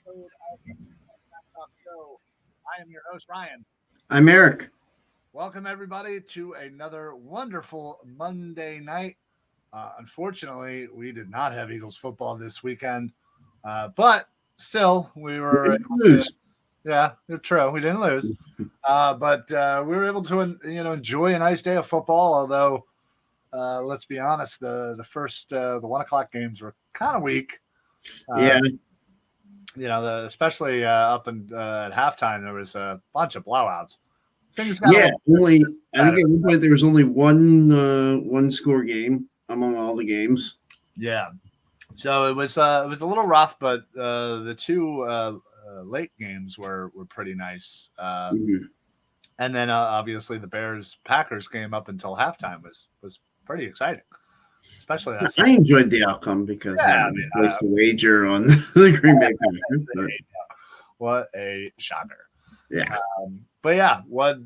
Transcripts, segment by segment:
episode of the Talk Show. I am your host, Ryan. I'm Eric. Welcome, everybody, to another wonderful Monday night. Unfortunately, we did not have Eagles football this weekend, but still, we were able to. Yeah, true. We didn't lose, but we were able to, enjoy a nice day of football. Although, let's be honest, the first the 1 o'clock games were kind of weak. Yeah. Especially up at halftime, there was a bunch of blowouts. Things got I think at one point there was only one score game among all the games. Yeah, so it was a little rough, but the two late games were pretty nice. And then obviously the Bears-Packers game up until halftime was pretty exciting. Especially that I enjoyed the outcome because I placed a wager on the Green Bay Packers. What a shocker! Yeah, but yeah, what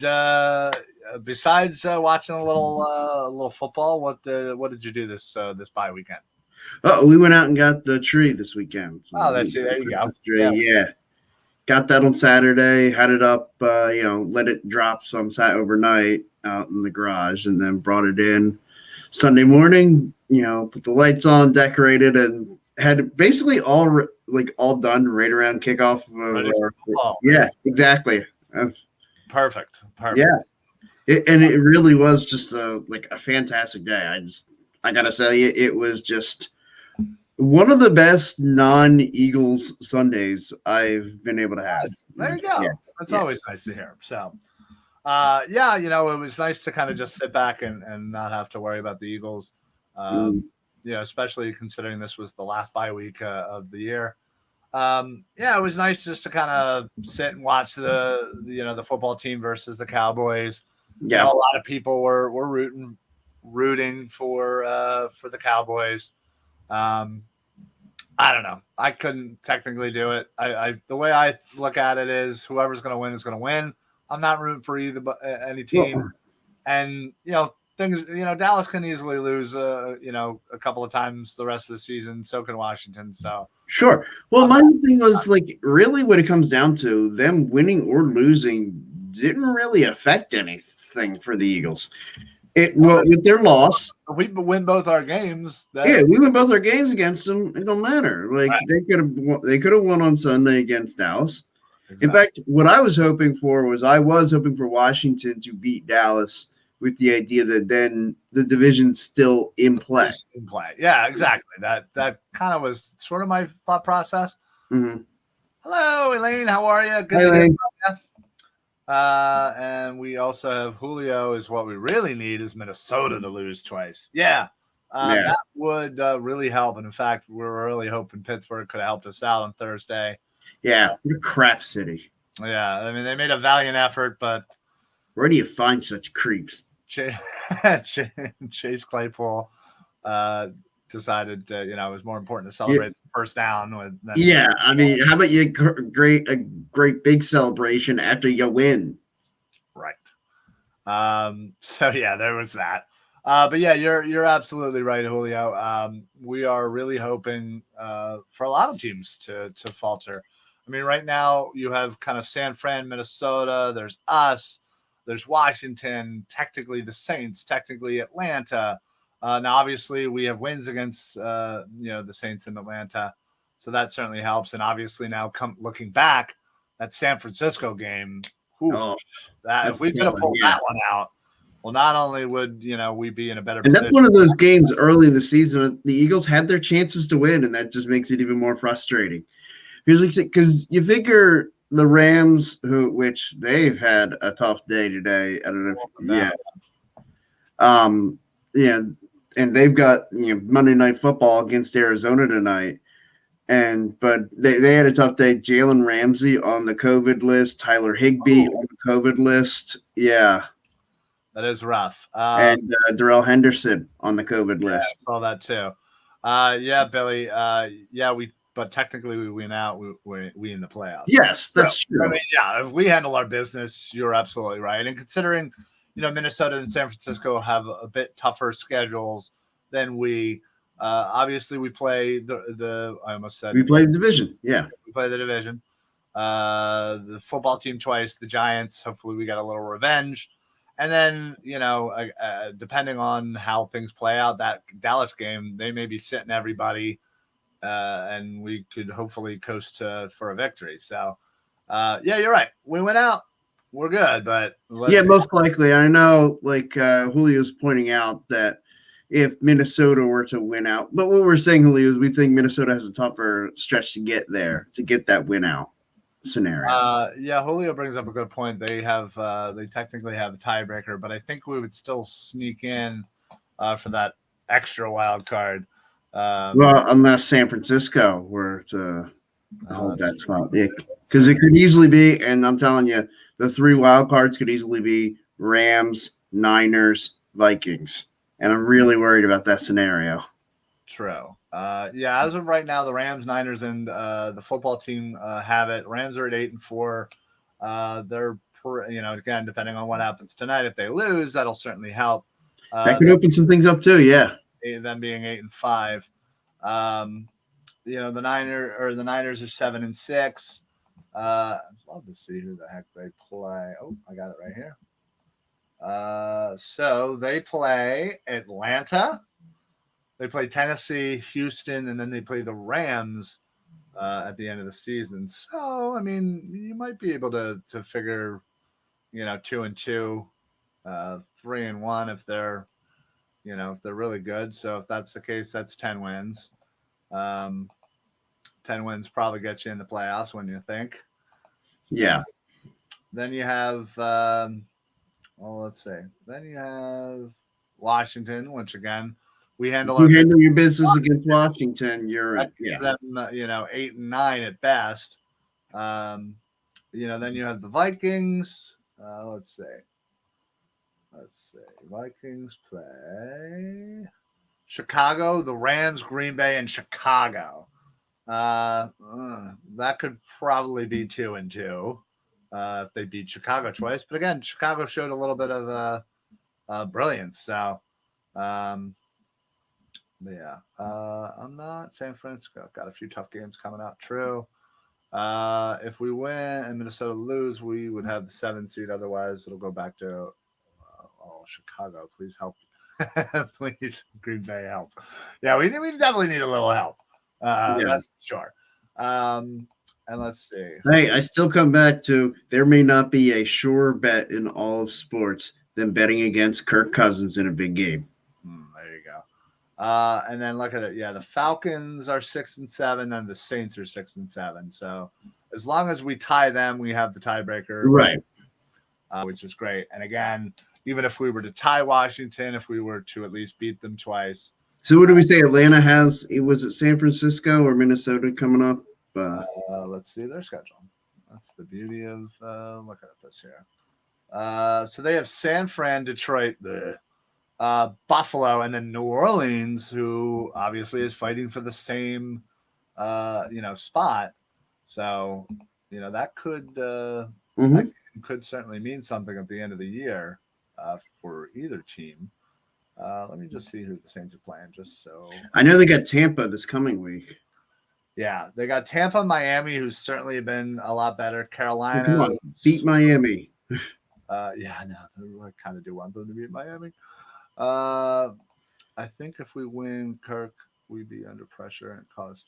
besides watching a little football, what did you do this bye weekend? Oh, we went out and got the tree this weekend. So there you go. Yeah, got that on Saturday. Had it up, let it drop overnight out in the garage, and then brought it in Sunday morning, put the lights on, decorated, and had basically all done right around kickoff. Yeah, exactly. Perfect. Yeah, it really was just a fantastic day. I gotta say, it was just one of the best non-Eagles Sundays I've been able to have. There you go. That's always nice to hear. So. It was nice to kind of just sit back and not have to worry about the Eagles, especially considering this was the last bye week of the year. It was nice just to kind of sit and watch the football team versus the Cowboys. Yeah, a lot of people were rooting for the Cowboys. I don't know. I couldn't technically do it. The way I look at it is whoever's going to win is going to win. I'm not rooting for any team, and things. Dallas can easily lose. A couple of times the rest of the season. So can Washington. So sure. Well, my thing was really what it comes down to, them winning or losing didn't really affect anything for the Eagles. With their loss, if we win both our games. We win both our games against them. It don't matter. They could have won on Sunday against Dallas. Exactly. In fact, what I was hoping for Washington to beat Dallas with the idea that then the division's still in play. Yeah, exactly. That kind of was sort of my thought process. Mm-hmm. Hello, Elaine. How are you? Good to hear from you. And we also have Julio. Is what we really need is Minnesota to lose twice. Yeah. That would really help. And in fact, we're really hoping Pittsburgh could have helped us out on Thursday. Yeah, what a crap city. Yeah, I mean, they made a valiant effort, but where do you find such creeps? Chase Claypool decided that it was more important to celebrate the first down. I mean, how about a great big celebration after you win? Right. So yeah, there was that. But yeah, you're absolutely right, Julio. We are really hoping for a lot of teams to falter. I mean, right now you have kind of San Fran, Minnesota. There's us. There's Washington. Technically, the Saints. Technically, Atlanta. Now, obviously, we have wins against the Saints in Atlanta, so that certainly helps. And obviously, now looking back, that San Francisco game. If we could have pulled that one out, well, not only would we be in a better position. And that's one of those games early in the season. The Eagles had their chances to win, and that just makes it even more frustrating. Because you figure the Rams, which they've had a tough day today. I don't know. And they've got Monday Night Football against Arizona tonight. But they had a tough day. Jalen Ramsey on the COVID list, Tyler Higbee on the COVID list. Yeah. That is rough. And Darrell Henderson on the COVID list. I saw that too. Billy. But technically we win out. We in the playoffs. Yes, that's true. I mean, if we handle our business, you're absolutely right. And considering Minnesota and San Francisco have a bit tougher schedules than we, Obviously, we play the. I almost said We play the division. Yeah. we play the division. The football team twice, the Giants. Hopefully, we get a little revenge. And then, depending on how things play out, that Dallas game, they may be sitting everybody, and we could hopefully coast for a victory. So, yeah, you're right. We went out. We're good, but most likely. I know, like Julio's pointing out that if Minnesota were to win out, but what we're saying, Julio, is we think Minnesota has a tougher stretch to get there, to get that win out scenario. Yeah, Julio brings up a good point. They technically have a tiebreaker, but I think we would still sneak in for that extra wild card. Well, unless San Francisco were to hold that spot, because it could easily be, and I'm telling you, the 3 wild cards could easily be Rams, Niners, Vikings, and I'm really worried about that scenario. True. Yeah, as of right now, the Rams, Niners, and the football team have it. Rams are at 8-4. They're, again, depending on what happens tonight, if they lose, that'll certainly help. That could open some things up too. Yeah. Them being 8-5. The Niners are 7-6. I'd love to see who the heck they play. Oh, I got it right here. So they play Atlanta. They play Tennessee, Houston, and then they play the Rams at the end of the season. So, I mean, you might be able to figure, 2-2, 3-1 if they're really good. So if that's the case, that's 10 wins. 10 wins probably gets you in the playoffs, when you think. Yeah. Then you have, let's see. Then you have Washington, which again, we handle your business against Washington. You're them, 8-9 at best. Then you have the Vikings. Let's see. Vikings play Chicago, the Rams, Green Bay, and Chicago. That could probably be 2-2 if they beat Chicago twice. But again, Chicago showed a little bit of brilliance. So, I'm not San Francisco. Got a few tough games coming out. True. If we win and Minnesota lose, we would have the 7th seed. Otherwise, it'll go back to Chicago. Please help. Please, Green Bay, help. Yeah, we definitely need a little help. That's for sure. And let's see. Hey, I still come back to there may not be a surer bet in all of sports than betting against Kirk Cousins in a big game. There you go. And then look at it. Yeah, the Falcons are 6-7, and the Saints are 6-7. So as long as we tie them, we have the tiebreaker, right? Which is great. And again, even if we were to tie Washington, if we were to at least beat them twice. So what do we say? Atlanta has? Was it San Francisco or Minnesota coming up? Let's see their schedule. That's the beauty of looking at this here. So they have San Fran, Detroit, Buffalo, and then New Orleans, who obviously is fighting for the same, spot. So, that could certainly mean something at the end of the year for either team. Let me just see who the Saints are playing, just so. I know they got Tampa this coming week. Yeah, they got Tampa, Miami, who's certainly been a lot better. Carolina. Come on, beat Miami. I kind of do want them to beat Miami. I think if we win, Kirk, we'd be under pressure and cause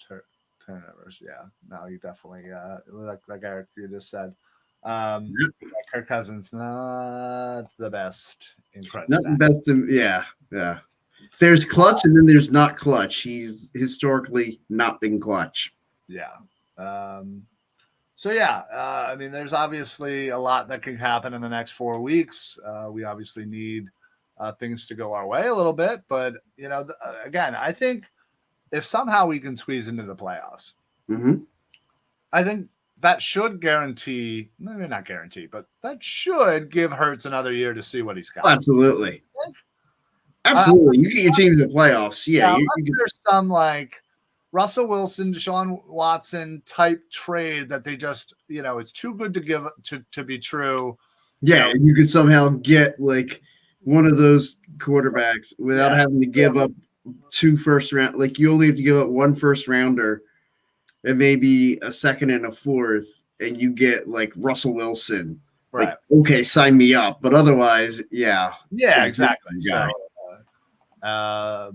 turnovers. Yeah, no, you definitely, like Eric, you just said. Kirk Cousins, not the best in crunch. Not the best. Yeah. There's clutch and then there's not clutch. He's historically not been clutch. Yeah. There's obviously a lot that can happen in the next 4 weeks. We obviously need things to go our way a little bit, but again, I think if somehow we can squeeze into the playoffs, I think that should guarantee, maybe not guarantee, but that should give Hurts another year to see what he's got. Absolutely. Absolutely. You get your team to the playoffs. Yeah. There's some like Russell Wilson, Deshaun Watson type trade that they just, it's too good to give to be true. Yeah. You could somehow get like one of those quarterbacks without having to give up 2 first round. Like you only have to give up 1 first rounder and maybe a second and a fourth, and you get like Russell Wilson. Right. Like, okay, sign me up. But otherwise, yeah. Yeah, exactly. So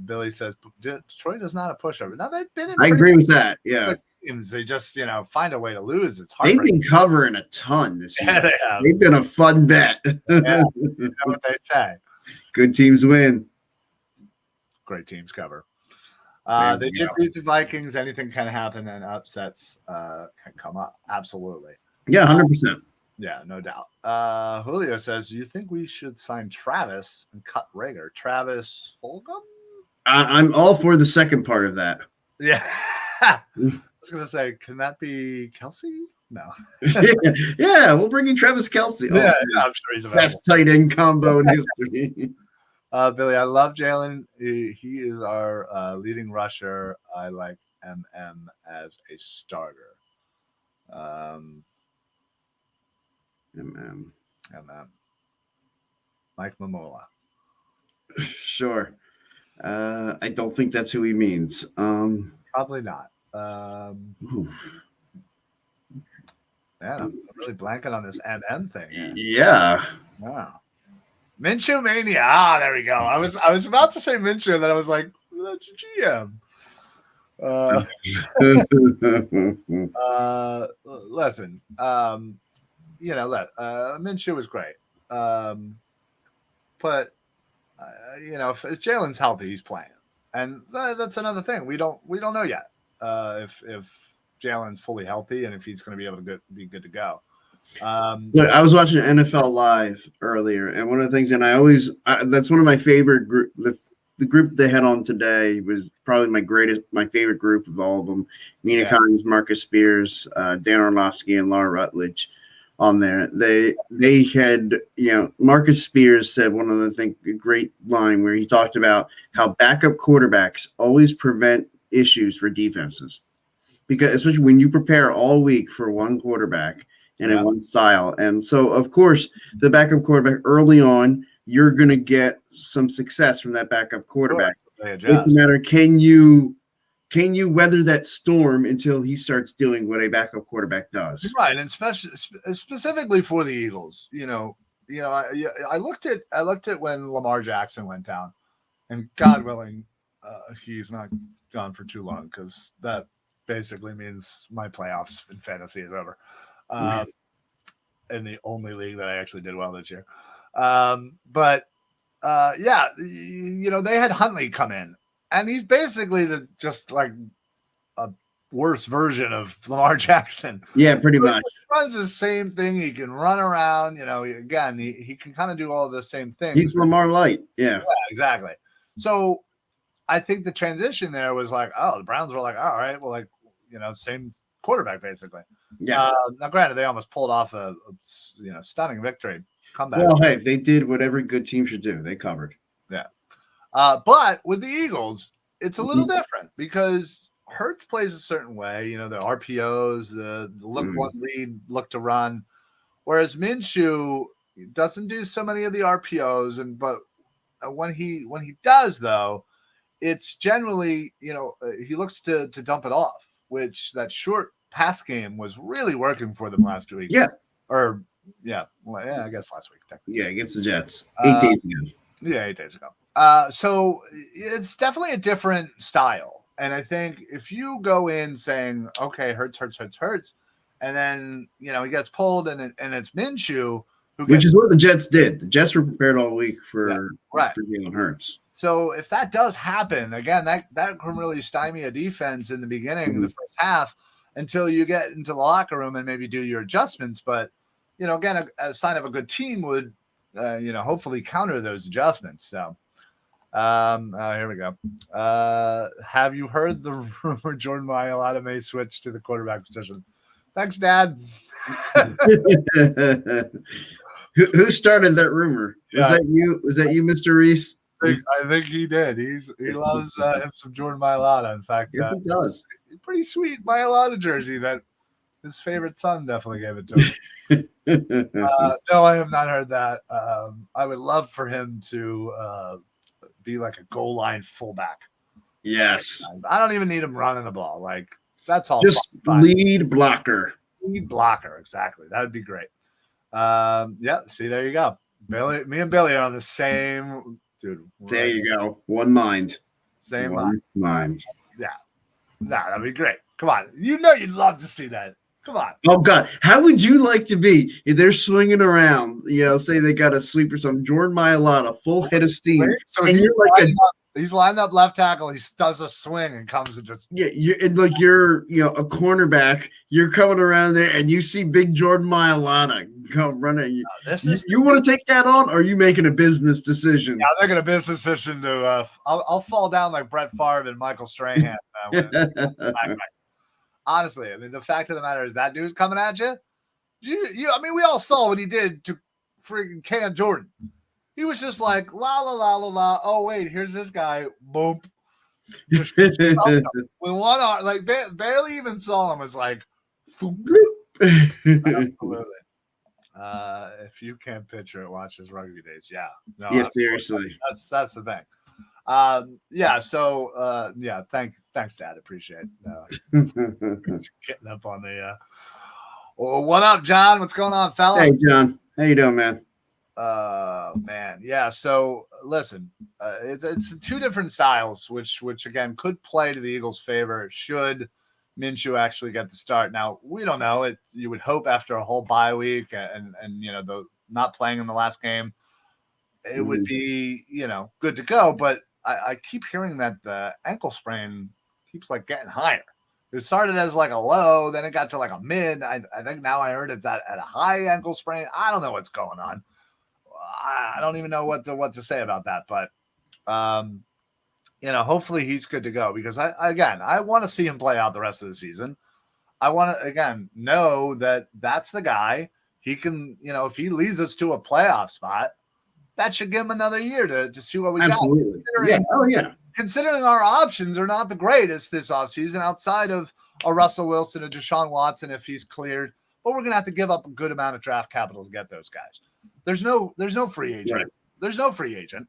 Billy says Detroit is not a pushover. Now they've been in I agree with that. Yeah. Games. They just, find a way to lose. It's They've heartbreaking. been covering a ton this year. Yeah, they have. They've been a fun bet. Yeah, you know what they say. Good teams win. Great teams cover. There They we did go. beat the Vikings. Anything can happen, and upsets can come up. Absolutely. Yeah, 100%. Yeah, no doubt. Julio says, you think we should sign Travis and cut Rager? Travis Fulgham? I'm all for the second part of that. Yeah. I was going to say, can that be Kelsey? No. Yeah, we'll bring in Travis Kelce. Yeah, I'm sure he's available. Best tight end combo in history. Billy, I love Jalen. He is our leading rusher. I like MM as a starter. MM. Mike Mamola. Sure. I don't think that's who he means. Probably not. Oof. Yeah, I'm really blanking on this MM thing. Yeah. Wow. Minshew Mania. Ah, there we go. I was about to say Minshew, and then I was like, that's GM. Listen, Minshew was great. But if Jalen's healthy, he's playing, and that's another thing. We don't know yet if Jalen's fully healthy and if he's going to be able to be good to go. Look, I was watching NFL Live earlier, and one of the things, and that's one of my favorite group. The group they had on today was probably my favorite group of all of them. Nina Collins, Marcus Spears, Dan Orlovsky, and Laura Rutledge on there. They had, Marcus Spears said one of the a great line where he talked about how backup quarterbacks always prevent issues for defenses, because especially when you prepare all week for one quarterback and in one style. And so, of course, the backup quarterback early on, you're going to get some success from that backup quarterback. It's a matter, can you weather that storm until he starts doing what a backup quarterback does? Right, and specifically for the Eagles, I looked at when Lamar Jackson went down, and God willing, he's not gone for too long, because that basically means my playoffs in fantasy is over. In the only league that I actually did well this year. They had Huntley come in, and he's basically just like a worse version of Lamar Jackson. Yeah, pretty much. He runs the same thing. He can run around, again, he can kind of do all the same things. He's Lamar light. Yeah, exactly. So I think the transition there was like, the Browns were like, all right, well, same quarterback basically. Yeah. Now, granted, they almost pulled off a stunning victory comeback. Well, hey, they did what every good team should do. They covered. Yeah. But with the Eagles, it's a little different, because Hurts plays a certain way. The RPOs, the look one lead, look to run, whereas Minshew doesn't do so many of the RPOs, but when he does, though, it's generally he looks to dump it off, which that short pass game was really working for them last week. Yeah. I guess last week. Yeah, against the Jets. 8 days ago. Yeah, 8 days ago. So it's definitely a different style. And I think if you go in saying, okay, Hurts, and then, he gets pulled and it's Minshew. Which is what the Jets did. The Jets were prepared all week for Jalen Hurts. So if that does happen, again, that can really stymie a defense in the beginning of the first half until you get into the locker room and maybe do your adjustments. But, again, a sign of a good team would, hopefully counter those adjustments. So here we go. Have you heard the rumor Jordan Mailata may switch to the quarterback position? Thanks, Dad. Who started that rumor? Was that you? Was that you, Mr. Reis? I think he did. He loves him some Jordan Mailata. In fact, yes, he does. Pretty sweet Mailata jersey that his favorite son definitely gave it to him. No, I have not heard that. I would love for him to be like a goal line fullback. Yes. I don't even need him running the ball. Like, that's all. Just fine. lead blocker. Lead blocker, exactly. That would be great. Yeah, see, there you go. Billy, me and Billy are on the same dude. There you go. One mind. Same One mind. Yeah. Nah, that'd be great. Come on. You know you'd love to see that. Come on. Oh God, how would you like to be if they're swinging around? Say they got a sweep or something. Jordan Mailata, full head of steam, So and you're like he's lined up left tackle. He does a swing and comes and just you're a cornerback. You're coming around there, and you see big Jordan Mailata come running. You want to take that on, or are you making a business decision? Yeah, I'm making a business decision to. I'll fall down like Brett Favre and Michael Strahan. Honestly, I mean, the fact of the matter is that dude's coming at you. I mean, we all saw what he did to freaking Cam Jordan. He was just like, la, la, la, la, la. Oh, wait, here's this guy. Boom. With one arm, like, barely even saw him. Was like, absolutely. If you can't picture it, watch his Rugby Days. Yeah. No, yeah, seriously. That's the thing. Yeah. So, yeah. Thanks, Dad. Appreciate getting up on the. Well, what up, John? What's going on, fella? Hey, John. How you doing, man? Man. Yeah. So, listen, it's two different styles, which again could play to the Eagles' favor should Minshew actually get the start. Now, we don't know. You would hope after a whole bye week and the not playing in the last game, it would be good to go. But I keep hearing that the ankle sprain keeps like getting higher. It started as like a low, then it got to like a mid. I think now I heard it's at a high ankle sprain. I don't know what's going on. I don't even know what to say about that. But hopefully he's good to go because I want to see him play out the rest of the season. I want to again know that that's the guy. He can, if he leads us to a playoff spot, that should give him another year to see what we Absolutely. got. Yeah. Oh yeah. Considering our options are not the greatest this offseason outside of a Russell Wilson and Deshaun Watson if he's cleared, but we're gonna have to give up a good amount of draft capital to get those guys. There's no free agent. Right. There's no free agent.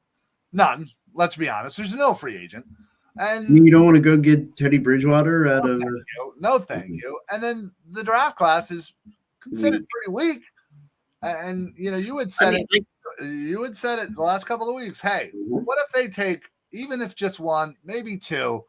None. Let's be honest. There's no free agent. And you don't want to go get Teddy Bridgewater out of No, thank you. And then the draft class is considered pretty weak. And you had said you had said it the last couple of weeks. Hey, what if they take, even if just one, maybe two,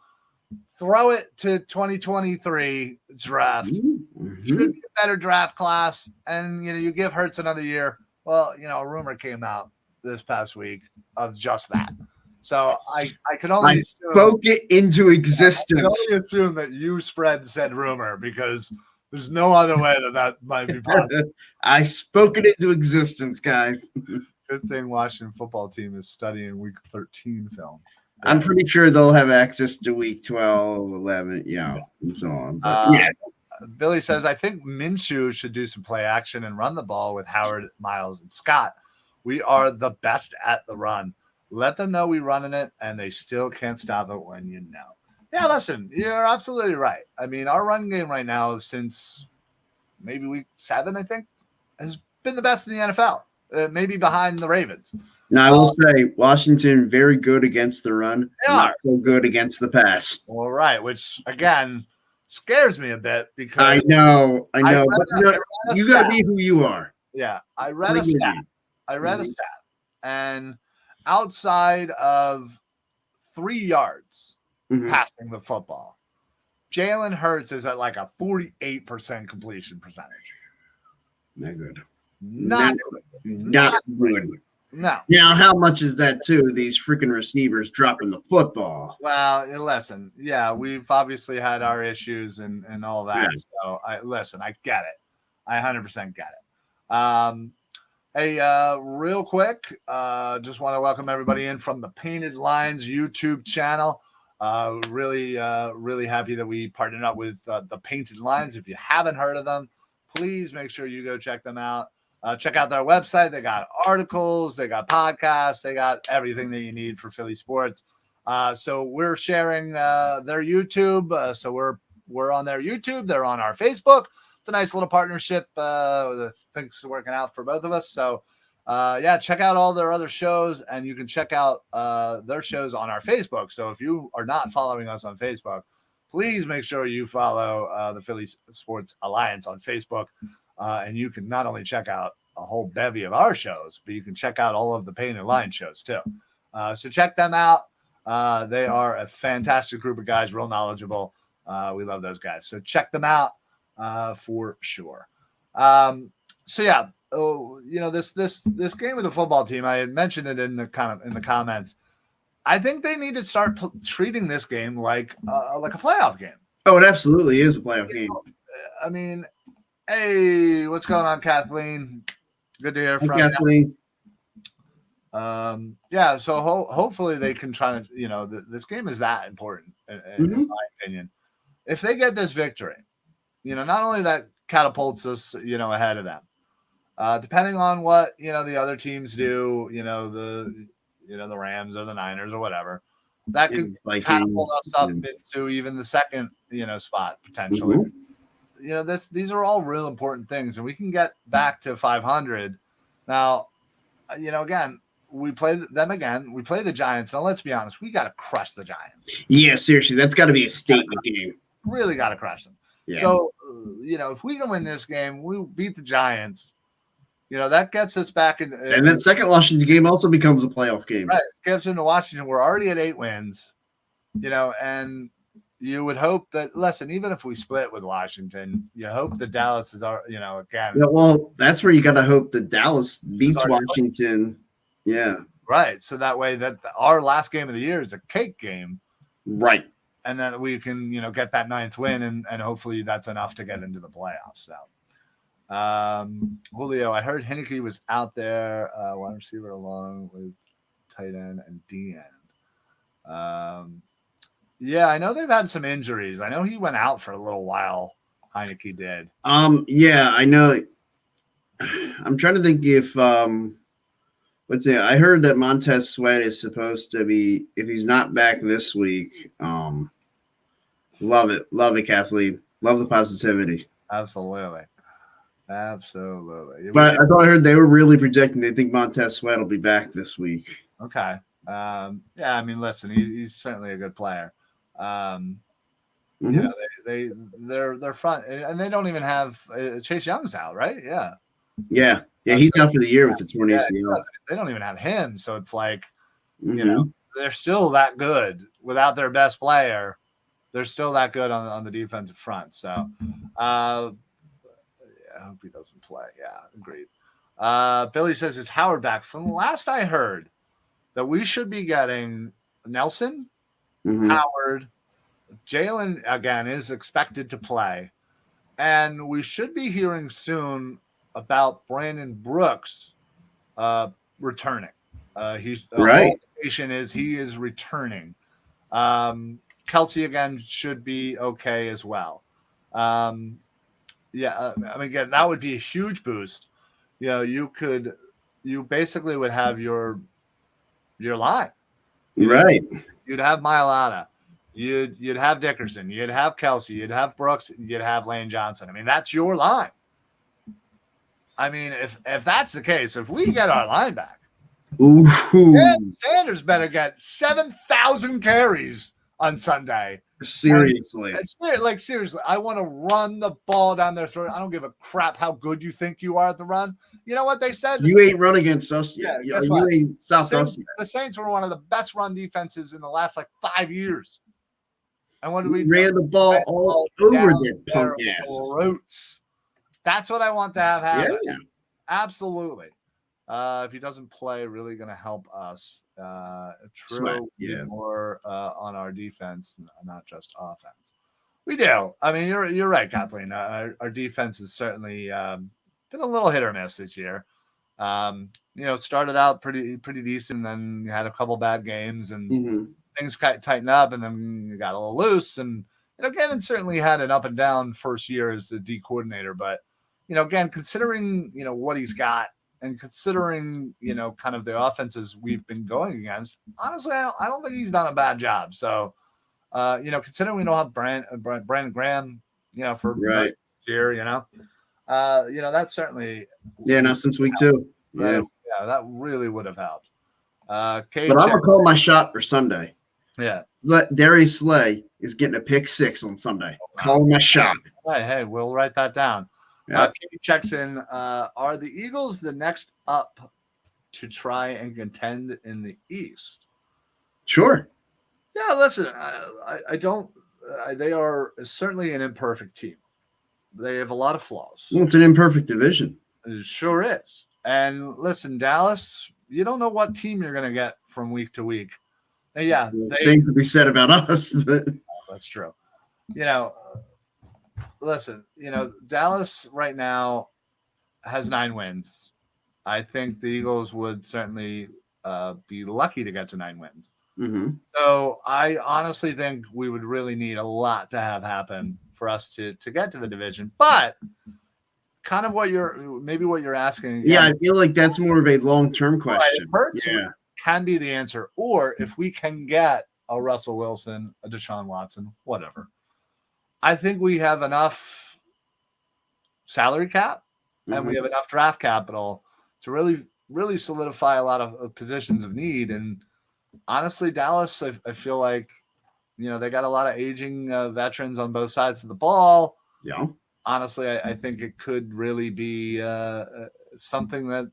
throw it to 2023 draft? Should be a better draft class. And, you give Hurts another year. Well, a rumor came out this past week of just that. So I could only spoke it into existence. I can only assume that you spread said rumor because there's no other way that might be possible. I spoke it into existence, guys. Good thing Washington football team is studying week 13 film. I'm pretty sure they'll have access to week 12, 11, and so on. But, Billy says, I think Minshew should do some play action and run the ball with Howard, Miles, and Scott. We are the best at the run. Let them know we're running it, and they still can't stop it when you know. Yeah, listen, you're absolutely right. I mean, our run game right now since maybe week 7, I think, has been the best in the NFL, maybe behind the Ravens. Now, I will say Washington very good against the run, not so good against the pass. All right, which, again, scares me a bit because I know. But you got to be who you are. Yeah, I read a stat. And outside of 3 yards passing the football, Jalen Hurts is at like a 48% completion percentage. Not good. Not good. No. Now, how much is that too? These freaking receivers dropping the football. Well, listen, yeah, we've obviously had our issues and all that. Yeah. So I get it. I 100% get it. Hey, real quick, just want to welcome everybody in from the Painted Lines YouTube channel. Really happy that we partnered up with the Painted Lines. If you haven't heard of them, please make sure you go check them out. Check out their website. They got articles, they got podcasts, they got everything that you need for Philly sports. So we're sharing their YouTube. So we're on their YouTube. They're on our Facebook. It's a nice little partnership. Things are working out for both of us. So check out all their other shows, and you can check out their shows on our Facebook. So if you are not following us on Facebook, please make sure you follow the Philly Sports Alliance on Facebook, and you can not only check out a whole bevy of our shows, but you can check out all of the Painted Line shows too. So check them out. They are a fantastic group of guys, real knowledgeable. We love those guys. So check them out for sure. This game with the football team, I had mentioned it in the comments. I think they need to start treating this game like a playoff game. Oh, it absolutely is a playoff game. I mean, hey, what's going on, Kathleen? Good to hear from Kathleen. you. So hopefully they can try to, this game is that important in my opinion. If they get this victory, not only that catapults us, ahead of them. Depending on what the other teams do, the Rams or the Niners or whatever, that could catapult us up into even the second spot potentially. These are all real important things, and we can get back to 500. Now, again, we play them again. We play the Giants. Now, let's be honest, we got to crush the Giants. Yeah, seriously, that's got to be a statement game. Really got to crush them. Yeah. So, if we can win this game, we beat the Giants. That gets us back in. And that second Washington game also becomes a playoff game. Right. Gets into Washington. We're already at 8 wins, and you would hope that, listen, even if we split with Washington, you hope that Dallas is our, again. Yeah, well, that's where you got to hope that Dallas beats Washington. Yeah. Right. So that way that our last game of the year is a cake game. Right. And then we can, get that 9th win, and hopefully that's enough to get into the playoffs. So. Julio, I heard Heineke was out there, wide receiver along with tight end and D end. I know they've had some injuries. I know he went out for a little while. Heineke did. Yeah, I know. I'm trying to think if I heard that Montez Sweat is supposed to be, if he's not back this week. Love it, Kathleen. Love the positivity. Absolutely. But I thought I heard they were really projecting they think Montez Sweat will be back this week. Okay. Listen, he's certainly a good player. They're front, and they don't even have Chase Young's out, right? Yeah. Yeah. He's out for the year with the torn ACL. They don't even have him, so it's like, they're still that good without their best player. They're still that good on the defensive front. So, I hope he doesn't play. Yeah, agreed. Billy says, is Howard back? From the last I heard, that we should be getting Nelson, Howard, Jalen, again, is expected to play. And we should be hearing soon about Brandon Brooks returning. He's right. He is returning. Kelsey, again, should be okay as well. Again, that would be a huge boost. You basically would have your line. Right. You'd have Mailata. You'd have Dickerson. You'd have Kelsey. You'd have Brooks. You'd have Lane Johnson. That's your line. If that's the case, if we get our line back, Sanders better get 7,000 carries on Sunday. Seriously. Seriously, I want to run the ball down their throat. I don't give a crap how good you think you are at the run. You know what they said? You ain't run against us yet. You ain't stopped us yet. The Saints were one of the best run defenses in the last 5 years. And what did we ran the ball all over their punk ass. Throats. That's what I want to have happen. Yeah. Absolutely. If he doesn't play, really going to help us. More on our defense, not just offense. We do. You're right, Kathleen. Our defense has certainly been a little hit or miss this year. Started out pretty decent, then you had a couple bad games, and things tighten up, and then you got a little loose. And again, certainly had an up and down first year as the D coordinator, but again, considering what he's got. And considering, kind of the offenses we've been going against, honestly, I don't think he's done a bad job. So, considering we don't have Brandon Graham, for right. this year, that's certainly not since week 2. Yeah, Yeah, that really would have helped. But I'm gonna call my shot for Sunday. Yeah. Darius Slay is getting a pick 6 on Sunday. Call my shot. Hey, we'll write that down. Yep. Katie checks in. Are the Eagles the next up to try and contend in the East? Sure. Yeah, listen, I don't. They are certainly an imperfect team. They have a lot of flaws. Well, it's an imperfect division. It sure is. And listen, Dallas, you don't know what team you're going to get from week to week. And yeah, same to be said about us. But that's true. Listen, Dallas right now has 9 wins. I think the Eagles would certainly be lucky to get to 9 wins. Mm-hmm. So I honestly think we would really need a lot to have happen for us to get to the division. But kind of what you're asking. Again, yeah, I feel like that's more of a long-term question. Hurts can be the answer. Or if we can get a Russell Wilson, a Deshaun Watson, whatever. I think we have enough salary cap and we have enough draft capital to really, really solidify a lot of positions of need. And honestly, Dallas, I feel like, they got a lot of aging veterans on both sides of the ball. Yeah. Honestly, I think it could really be something that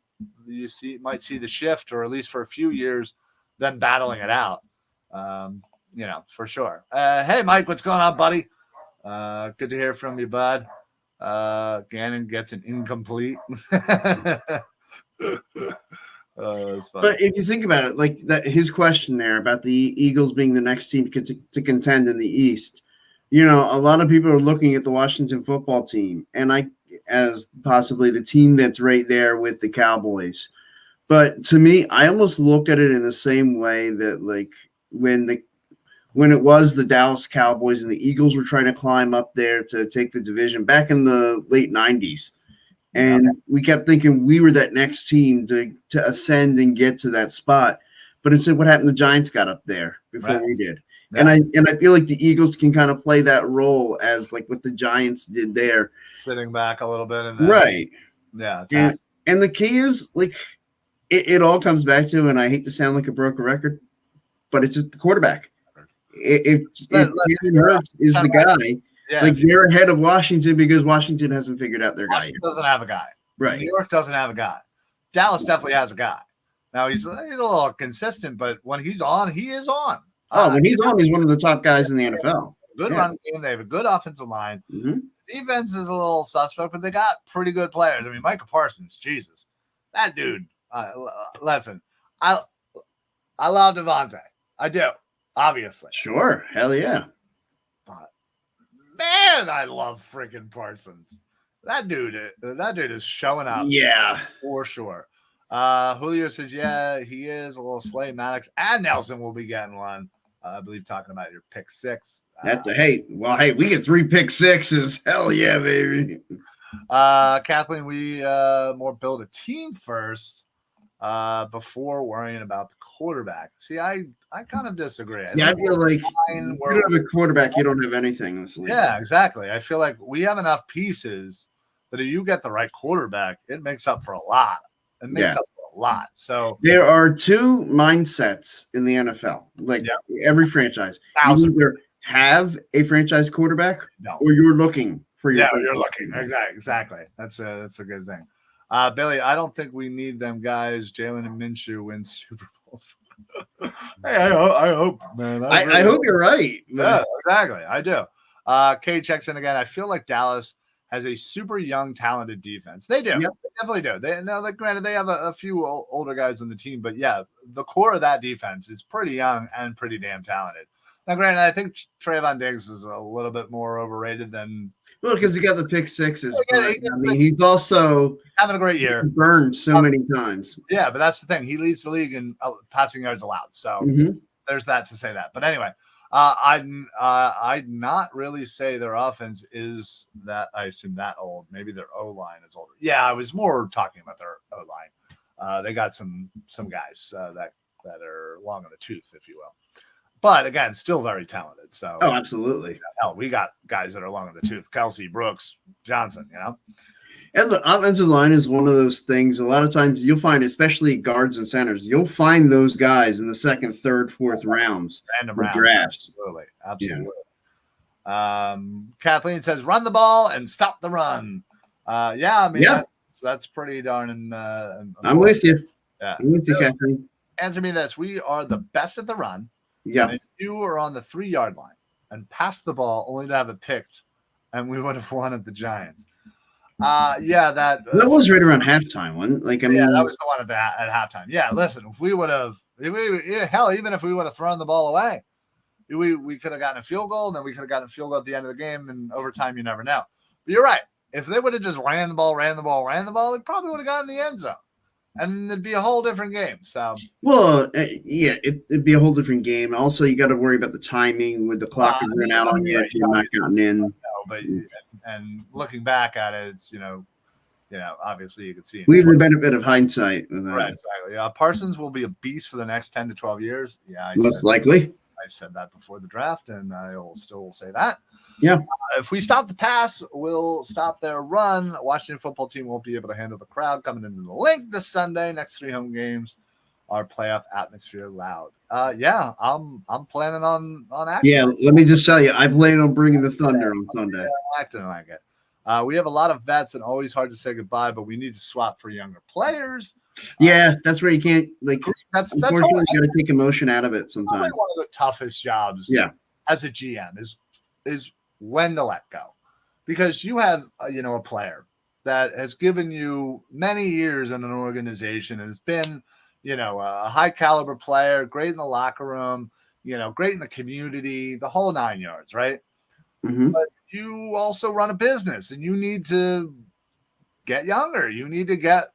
might see the shift, or at least for a few years, then battling it out. For sure. Hey, Mike, what's going on, buddy? Good to hear from you, bud. Gannon gets an incomplete. But if you think about it, like his question there about the Eagles being the next team to contend in the East, a lot of people are looking at the Washington football team as possibly the team that's right there with the Cowboys. But to me, I almost look at it in the same way that like when it was the Dallas Cowboys and the Eagles were trying to climb up there to take the division back in the late 90s. And we kept thinking we were that next team to ascend and get to that spot. But instead, what happened? The Giants got up there before we did. Yeah. And I feel like the Eagles can kind of play that role as like what the Giants did there. Sitting back a little bit. And then, right. Yeah. And the key is, like, it all comes back to, and I hate to sound like a broken record, but it's just the quarterback. If Jalen Hurts is the guy, they're ahead of Washington because Washington hasn't figured out their guy. Washington doesn't have a guy. Right. New York doesn't have a guy. Dallas definitely has a guy. Now he's a little consistent, but when he's on, he is on. When he's on, he's one of the top guys in the NFL. Good run team. They have a good offensive line. Mm-hmm. Defense is a little suspect, but they got pretty good players. I mean, Micah Parsons, Jesus, that dude. Listen, I love Devontae. I do, obviously. Sure, hell yeah. But man, I love freaking Parsons. That dude is showing up. Yeah, for sure. Julio says, yeah, he is a little Slay. Maddox and Nelson will be getting one. I believe talking about your pick 6. Hey, we get 3 pick 6s. Hell yeah, baby. Kathleen, we more build a team first before worrying about the quarterback. See, I kind of disagree. I feel like you don't have a quarterback, you don't have anything in this league. Yeah, exactly. I feel like we have enough pieces that if you get the right quarterback, it makes up for a lot. It makes up for a lot. So there are 2 mindsets in the NFL. Like every franchise, you either have a franchise quarterback, or you're looking for your. Yeah, you're looking exactly. That's a good thing. Billy, I don't think we need them guys. Jalen and Minshew win Super Bowls. Hey, I hope, man. I hope you're right. Yeah, exactly. I do. Kay checks in again. I feel like Dallas has a super young, talented defense. They do. Yep. They definitely do. Granted, they have a few older guys on the team, but yeah, the core of that defense is pretty young and pretty damn talented. Now, granted, I think Trayvon Diggs is a little bit more overrated than. Well, because he got the pick 6s. He's also having a great year. Burned so many times. Yeah, but that's the thing. He leads the league in passing yards allowed. So there's that to say that. But anyway, I'd not really say their offense is that. I assume that old. Maybe their O-line is older. Yeah, I was more talking about their O-line. They got some guys that are long in the tooth, if you will. But again, still very talented. So absolutely. Hell, we got guys that are long in the tooth. Kelsey, Brooks, Johnson. And the offensive line is one of those things. A lot of times you'll find, especially guards and centers, you'll find those guys in the second, third, fourth rounds Random of round. drafts. Absolutely. Kathleen says, "Run the ball and stop the run." I mean, that's pretty darn. I'm with you. Yeah, I'm with you, Kathleen. Answer me this: we are the best at the run. Yeah. And if you are on the 3-yard line and passed the ball only to have it picked, and we would have won at the Giants. That was right around halftime. One, like I mean, that was the one at halftime. Yeah, listen, if we would have, even if we would have thrown the ball away, we could have gotten a field goal, and then we could have gotten a field goal at the end of the game, and overtime, you never know. But you're right. If they would have just ran the ball, they probably would have gotten the end zone, and it'd be a whole different game. So, it'd be a whole different game. Also, you got to worry about the timing with the clock run out on you if you're not gotten in. No, but and looking back at it, it's obviously you could see we have the benefit of hindsight. Right, exactly. Parsons will be a beast for the next 10 to 12 years. Yeah, most likely. I said that before the draft, and I'll still say that. Yeah. If we stop the pass, we'll stop their run. Washington football team won't be able to handle the crowd coming into the link this Sunday. Next 3 home games, our playoff atmosphere loud. I'm planning on acting. Yeah, let me just tell you, I plan on bringing the Thunder on Sunday. I'm acting like it. We have a lot of vets, and always hard to say goodbye, but we need to swap for younger players. Yeah, that's where you can't That's unfortunately you got to take emotion out of it sometimes. One of the toughest jobs, as a GM is when to let go, because you have a player that has given you many years in an organization and has been a high caliber player, great in the locker room, great in the community, the whole 9 yards, right? Mm-hmm. But you also run a business, and you need to get younger. You need to get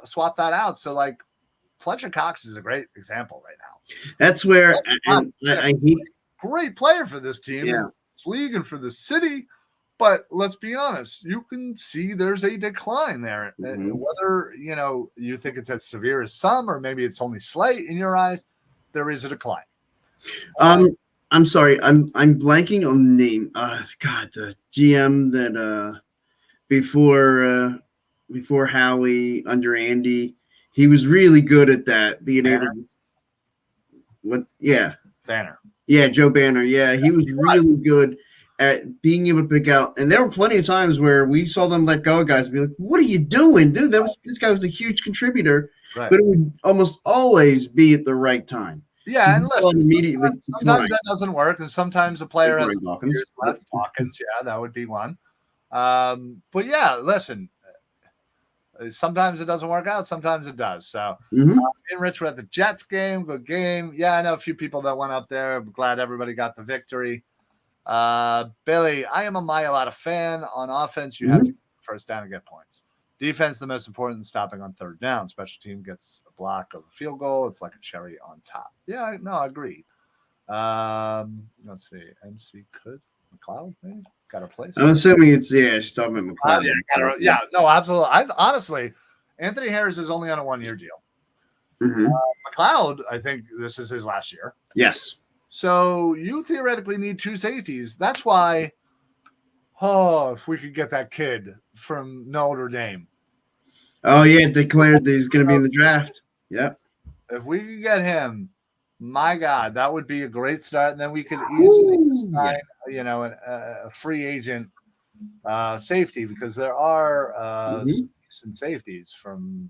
swap that out. So like Fletcher Cox is a great example right now. That's where I hate great player for this team, this league, and for the city. But let's be honest, you can see there's a decline there. Mm-hmm. Whether you think it's as severe as some, or maybe it's only slight in your eyes, there is a decline. I'm sorry, I'm blanking on the name. The GM that before Howie under Andy, he was really good at that, being Banner? able to. What? Yeah, Banner. Yeah, Joe Banner. Yeah, he was really good at being able to pick out. And there were plenty of times where we saw them let go of guys and be like, "What are you doing, dude? This guy was a huge contributor." Right. But it would almost always be at the right time. Yeah, and listen, sometimes that doesn't work, and sometimes a player has years left. Dawkins, that would be one. But yeah, listen, sometimes it doesn't work out, sometimes it does. So, me and Rich were at the Jets game, good game. Yeah, I know a few people that went up there. I'm glad everybody got the victory. Billy, I am a Mailata fan. On offense, you have to get the first down and get points. Defense, the most important, stopping on third down. Special team gets a block of a field goal. It's like a cherry on top. Yeah, no, I agree. Let's see. MC McLeod, maybe? Got a place. I'm assuming she's talking about McLeod. No, absolutely. Honestly, Anthony Harris is only on a 1-year deal. Mm-hmm. McLeod, I think this is his last year. Yes. So you theoretically need 2 safeties. That's why, if we could get that kid from Notre Dame. Oh, yeah, declared that he's going to be in the draft. Yep. If we could get him, my God, that would be a great start. And then we could easily sign, a free agent safety, because there are some safeties from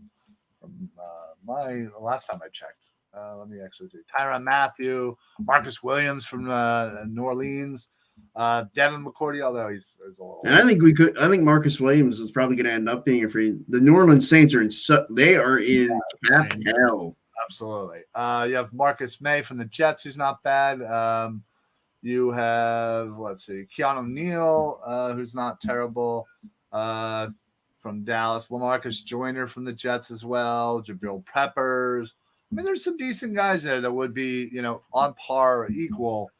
my last time I checked. Let me actually see. Tyrann Mathieu, Marcus Williams from New Orleans, Devin McCourty, although he's a little. And I think Marcus Williams is probably going to end up being a free. The New Orleans Saints are in cap hell. Absolutely. You have Marcus May from the Jets, who's not bad. You have, Keanu Neal, who's not terrible, from Dallas. LaMarcus Joyner from the Jets as well. Jabril Peppers. I mean, there's some decent guys there that would be, on par or equal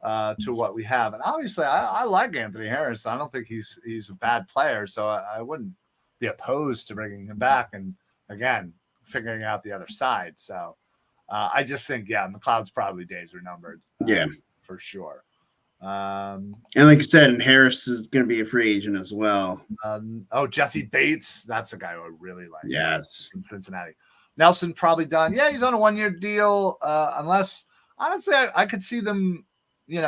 to what we have. And obviously, I like Anthony Harris. I don't think he's a bad player, so I wouldn't be opposed to bringing him back and, again, figuring out the other side. So I just think, McLeod's probably days are numbered. Yeah. For sure. And like you said, and Harris is going to be a free agent as well. Jesse Bates. That's a guy who I really like. Yes. From Cincinnati. Nelson probably done. Yeah, he's on a 1-year deal. Unless, honestly, I could see them,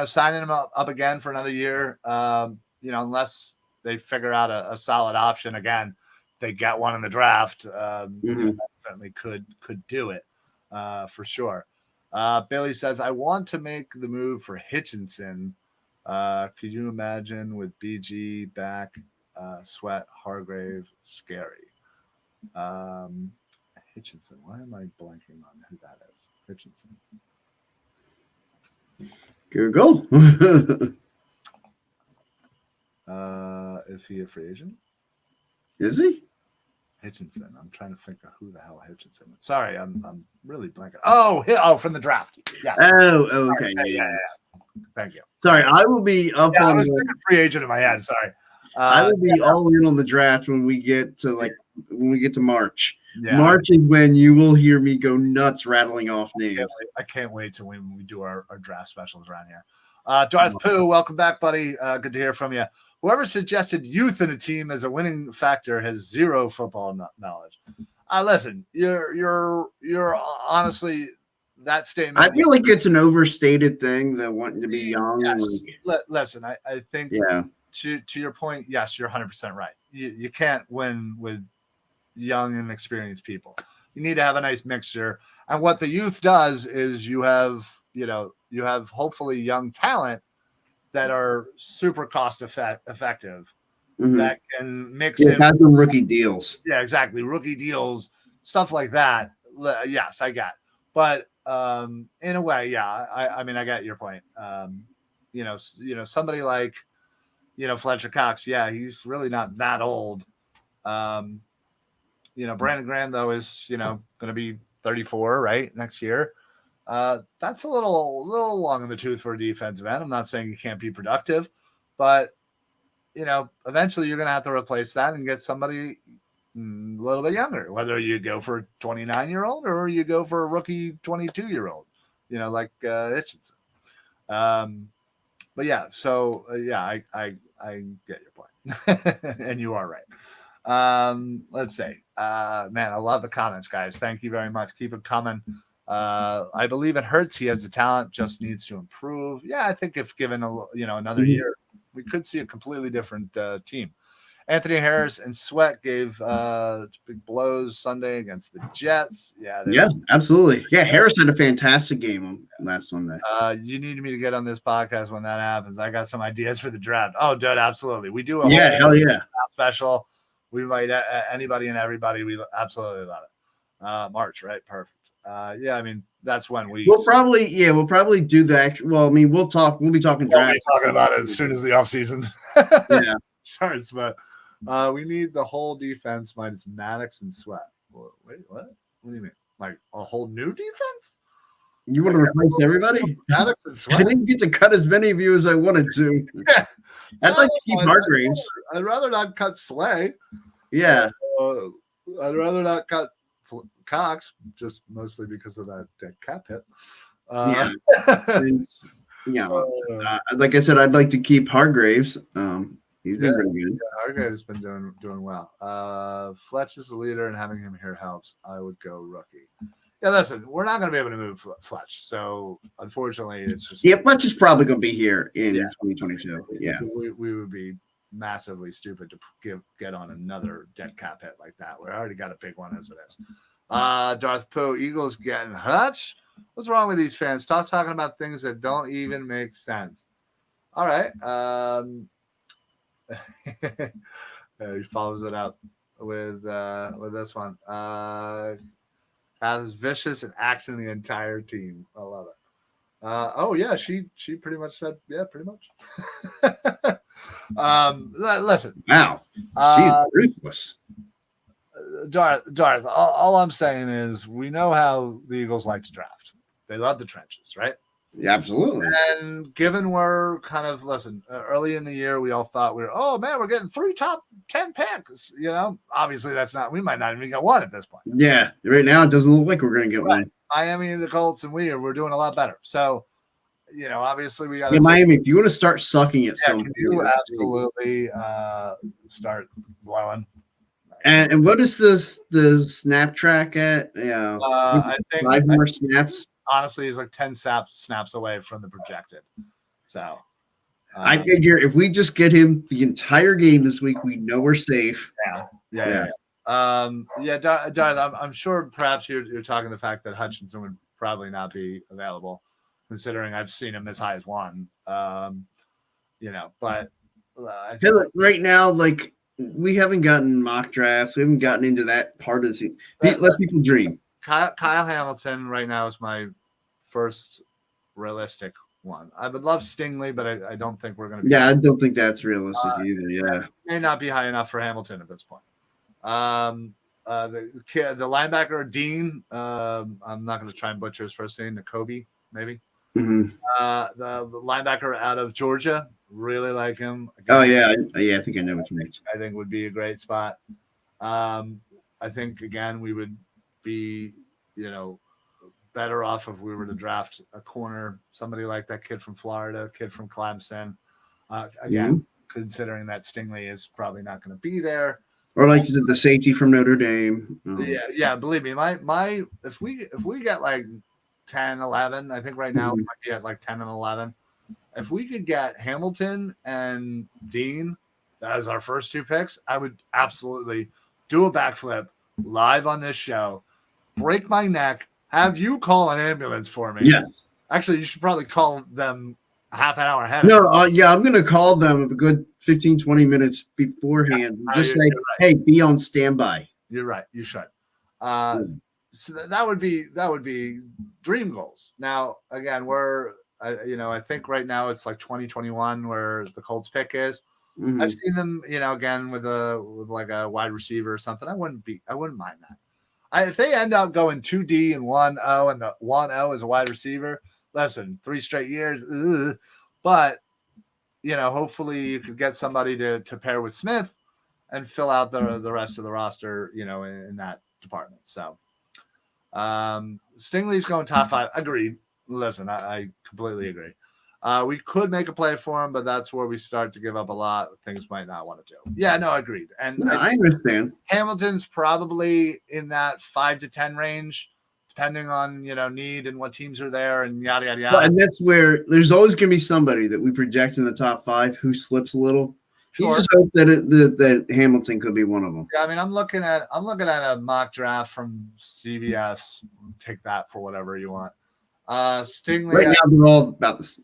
signing him up again for another year. Unless they figure out a solid option again. They get one in the draft. That certainly could do it for sure. Billy says, I want to make the move for Hitchinson. Could you imagine with BG back, Sweat, Hargrave, scary? Hitchinson. Why am I blanking on who that is? Hitchinson. Google. Is he a free agent? Is he? Hitchinson. I'm trying to think of who the hell Hitchinson is. Sorry, I'm really blanking. Oh, from the draft. Yeah. Oh, okay. Yeah. Thank you. Sorry, I will be up on. I was thinking free agent in my head. Sorry. I will be all in on the draft when we get to March. Yeah. March is when you will hear me go nuts rattling off names. I can't wait to when we do our draft specials around here. Darth Pooh, welcome back, buddy. Good to hear from you. Whoever suggested youth in a team as a winning factor has zero football knowledge. Listen, you're honestly that statement. I feel like it's an overstated thing that wanting to be young. Yes. Listen, I think to your point, yes, you're 100% right. You can't win with young and experienced people. You need to have a nice mixture. And what the youth does is you have hopefully young talent that are super cost effective that can mix in. Have them rookie deals. Yeah, exactly. Rookie deals, stuff like that. Yes, I got. But in a way, yeah, I mean, I got your point. Somebody like, Fletcher Cox, yeah, he's really not that old. Brandon Graham, though, is, going to be 34, right, next year. That's a little long in the tooth for a defensive end. I'm not saying you can't be productive, but, eventually you're going to have to replace that and get somebody a little bit younger, whether you go for a 29-year-old or you go for a rookie 22-year-old, like Hitchinson. But yeah, so I get your point, and you are right. Let's see. Man, I love the comments, guys. Thank you very much. Keep it coming. I believe it hurts. He has the talent, just needs to improve. Yeah, I think if given another year, we could see a completely different team. Anthony Harris and Sweat gave big blows Sunday against the Jets. Yeah, absolutely. Yeah, Harris had a fantastic game last Sunday. You need me to get on this podcast when that happens. I got some ideas for the draft. Oh, dude, absolutely. We do a hell yeah special. We invite anybody and everybody. We absolutely love it. March, right? Perfect. I mean, that's when we'll probably do the actual. Well, I mean, we'll be talking draft. We'll be talking about it as soon as the offseason starts, but we need the whole defense minus Maddox and Sweat. Wait, what? What do you mean? Like a whole new defense? You want to replace everybody? Maddox and Sweat? I didn't get to cut as many of you as I wanted to. Yeah. I'd like to keep Hargraves. I'd rather not cut Slay. Yeah. I'd rather not cut Cox, just mostly because of that cap hit. Like I said, I'd like to keep Hargraves. He's been pretty good. Yeah, Hargraves has been doing well. Fletch is the leader, and having him here helps. I would go rookie. Yeah, listen, we're not going to be able to move Fletch, so unfortunately, it's just Fletch is probably going to be here in 2022. Yeah, we would be massively stupid to get on another dead cap hit like that. We already got a big one as it is. Darth Poe, Eagles getting Hutch. What's wrong with these fans? Stop talking about things that don't even make sense. All right. He follows it up with this one. As vicious and axing the entire team. I love it. She pretty much said, pretty much. Listen. Wow. She's ruthless. Darth, all I'm saying is we know how the Eagles like to draft. They love the trenches, right? Yeah, absolutely. And given we're early in the year, we all thought we're getting 3 top 10 picks. Obviously that's not, we might not even get one at this point. Yeah. Right now it doesn't look like we're going to get one. Miami, the Colts, and we're doing a lot better. So obviously we got Yeah, Miami, if you want to start sucking at some can you point, absolutely start blowing? and what is the snap track at? Yeah, I think 5 more snaps. honestly he's like 10 snaps away from the projected. So I figure if we just get him the entire game this week, we know we're safe. Yeah. Darth, I'm sure perhaps you're talking the fact that Hutchinson would probably not be available, considering I've seen him as high as 1. But I think right now, like we haven't gotten mock drafts, we haven't gotten into that part of the. Let people dream. Kyle Hamilton right now is my first realistic one. I would love Stingley, but I don't think we're going to. I don't think that's realistic either. Yeah, may not be high enough for Hamilton at this point. The linebacker Dean. I'm not going to try and butcher his first name. Nakobe, maybe. Mm-hmm. The linebacker out of Georgia. Really like him. Again, I think I know what you mean. I think would be a great spot. I think again we would be, better off if we were to draft a corner, somebody like that kid from Florida, kid from Clemson. Considering that Stingley is probably not going to be there. Or like the safety from Notre Dame. Yeah. Believe me, my if we get like 10, 11, I think right now we might be at like 10 and 11. If we could get Hamilton and Dean as our first 2 picks, I would absolutely do a backflip live on this show, break my neck, have you call an ambulance for me. Yes. Actually, you should probably call them half an hour ahead. No, I'm going to call them a good 15, 20 minutes beforehand. Just say, hey, be on standby. You're right. You should. So that would be dream goals. Now, again, I think right now it's like 2021 where the Colts pick is. Mm-hmm. I've seen them, again with like a wide receiver or something. I wouldn't mind that. If they end up going 2D and 1-0 and the 1-0 is a wide receiver, listen, 3 straight years. But hopefully you could get somebody to pair with Smith and fill out the rest of the roster, in that department. So Stingley's going top 5. Agreed. Listen, I completely agree. We could make a play for him, but that's where we start to give up a lot. Things might not want to do. Yeah, no, agreed. And I understand. Hamilton's probably in that 5 to 10 range, depending on need and what teams are there and yada yada yada. And that's where there's always going to be somebody that we project in the top 5 who slips a little. Sure. You just hope that Hamilton could be one of them. Yeah, I mean, I'm looking at a mock draft from CBS. Take that for whatever you want. Stingley right now they're all about this.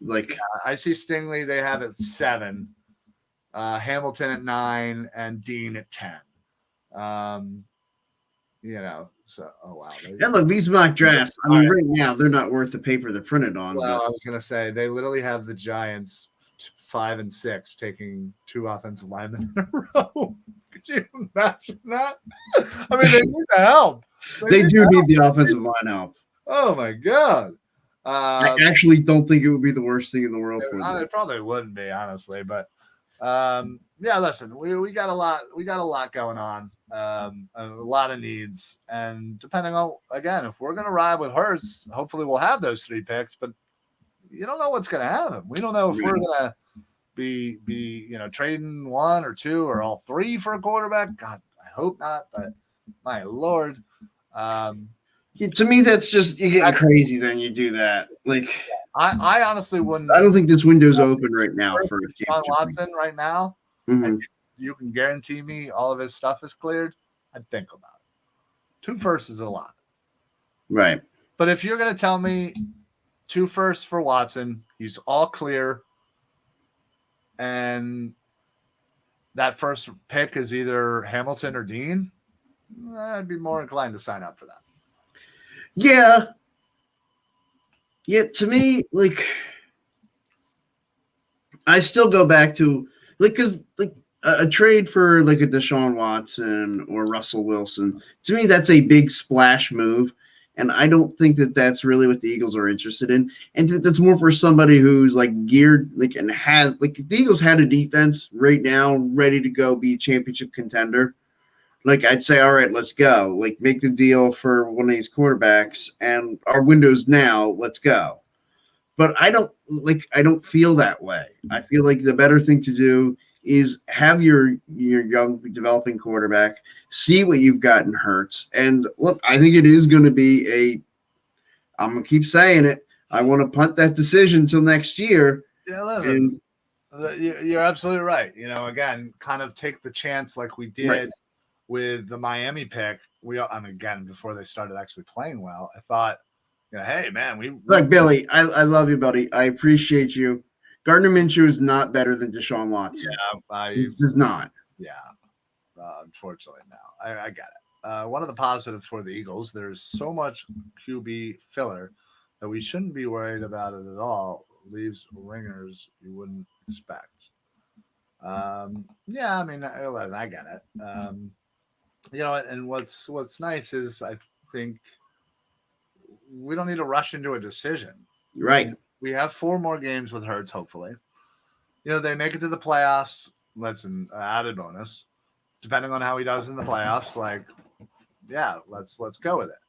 I see Stingley. They have it 7, Hamilton at 9, and Dean at 10. So wow. Look, these mock drafts. I mean, right now they're not worth the paper they're printed on. Well, I was gonna say they literally have the Giants 5 and 6 taking 2 offensive linemen in a row. Could you imagine that? I mean, they need the help. They do need the offensive line help. Oh my god. I actually don't think it would be the worst thing in the world for them. It probably wouldn't be, honestly, but listen, we got a lot going on, a lot of needs, and depending on, again, if we're gonna ride with Hurts, hopefully we'll have those 3 picks, but you don't know what's gonna happen. We don't know if we're gonna be trading 1 or 2 or all 3 for a quarterback. God, I hope not, but my lord. To me, that's just you're getting crazy. Then you do that. I honestly wouldn't. I don't think this window's open right now for John Watson right now. Mm-hmm. And you can guarantee me all of his stuff is cleared. I'd think about it. 2 firsts is a lot, right? But if you're going to tell me 2 firsts for Watson, he's all clear, and that first pick is either Hamilton or Dean, I'd be more inclined to sign up for that. Yeah. To me, I still go back to because a trade for a Deshaun Watson or Russell Wilson, to me that's a big splash move, and I don't think that that's really what the Eagles are interested in. And that's more for somebody who's geared and has if the Eagles had a defense right now ready to go be a championship contender. I'd say, all right, let's go. Make the deal for one of these quarterbacks, and our window's now. Let's go. But I don't feel that way. I feel like the better thing to do is have your young developing quarterback, see what you've got in Hurts. And look, I think it is going to be I'm going to keep saying it. I want to punt that decision till next year. Yeah, listen, you're absolutely right. Again, kind of take the chance like we did with the Miami pick. Again, before they started actually playing well, I thought, hey, man, Look, Billy, I love you, buddy. I appreciate you. Gardner Minshew is not better than Deshaun Watson. Yeah, he's just not. Yeah, unfortunately, no. I get it. One of the positives for the Eagles, there's so much QB filler that we shouldn't be worried about it at all. Leaves ringers you wouldn't expect. Yeah, I mean, I get it. And what's nice is I think we don't need to rush into a decision. Right. We have 4 more games with Hurts, hopefully. They make it to the playoffs. That's an added bonus. Depending on how he does in the playoffs, let's go with it.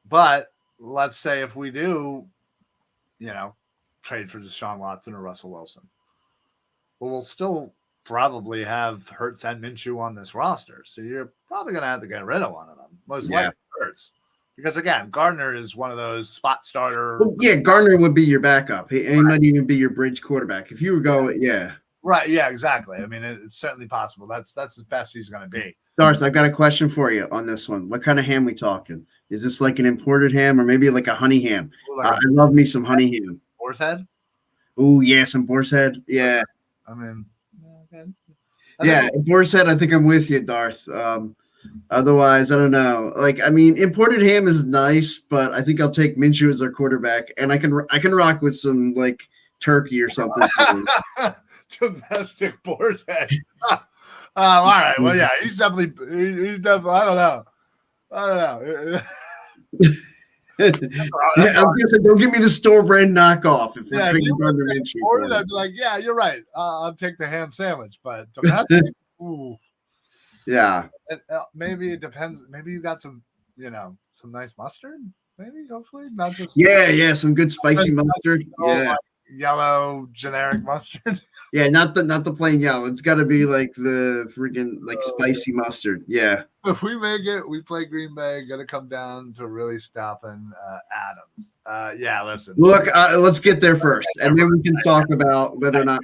But let's say if we do, trade for Deshaun Watson or Russell Wilson, well, we'll still probably have Hurts and Minshew on this roster. So you're probably going to have to get rid of one of them. Most likely Hurts. Because, again, Gardner is one of those spot starter. Well, yeah, Gardner would be your backup. He might even be your bridge quarterback. If you were going, Right, yeah, exactly. I mean, it's certainly possible. That's as best he's going to be. Darth, I've got a question for you on this one. What kind of ham we talking? Is this like an imported ham or maybe like a honey ham? I love me some honey ham. Boar's head? Oh, yeah, some boar's head. Yeah. I mean, boar's head, I think I'm with you, Darth. Otherwise, I don't know. Imported ham is nice, but I think I'll take Minshew as our quarterback, and I can rock with some like turkey or something. Domestic boar's head. All right. Well, yeah, he's definitely. I don't know. I'm guessing don't give me the store brand knockoff. If we're picking Gardner Minshew, I'd be like, yeah, you're right. I'll take the ham sandwich, but domestic, ooh. Yeah. Maybe it depends. Maybe you got some nice mustard. Maybe, hopefully, not just some good spicy mustard. Like yellow generic mustard. Yeah, not the plain yellow. It's got to be like the freaking spicy mustard. Yeah. If we make it, we play Green Bay. Got to come down to really stopping Adams. Listen. Look, let's get there first, and then we can talk about whether or not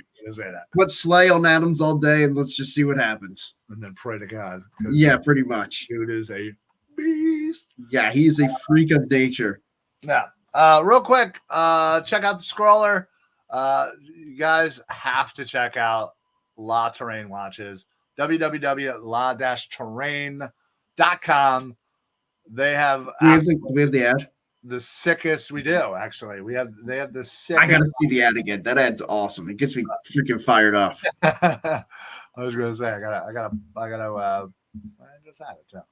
put Slay on Adams all day, and let's just see what happens. And then pray to God. Yeah, pretty much. Dude is a beast. Yeah, he's a freak of nature. Yeah. Real quick, check out the scroller. You guys have to check out La Terrain Watches. www.la-terrain.com. They have. Do we have the ad? The sickest. We do actually. They have the sickest. I gotta see the ad again. That ad's awesome. It gets me freaking fired up. I was gonna say I gotta. I just had it too.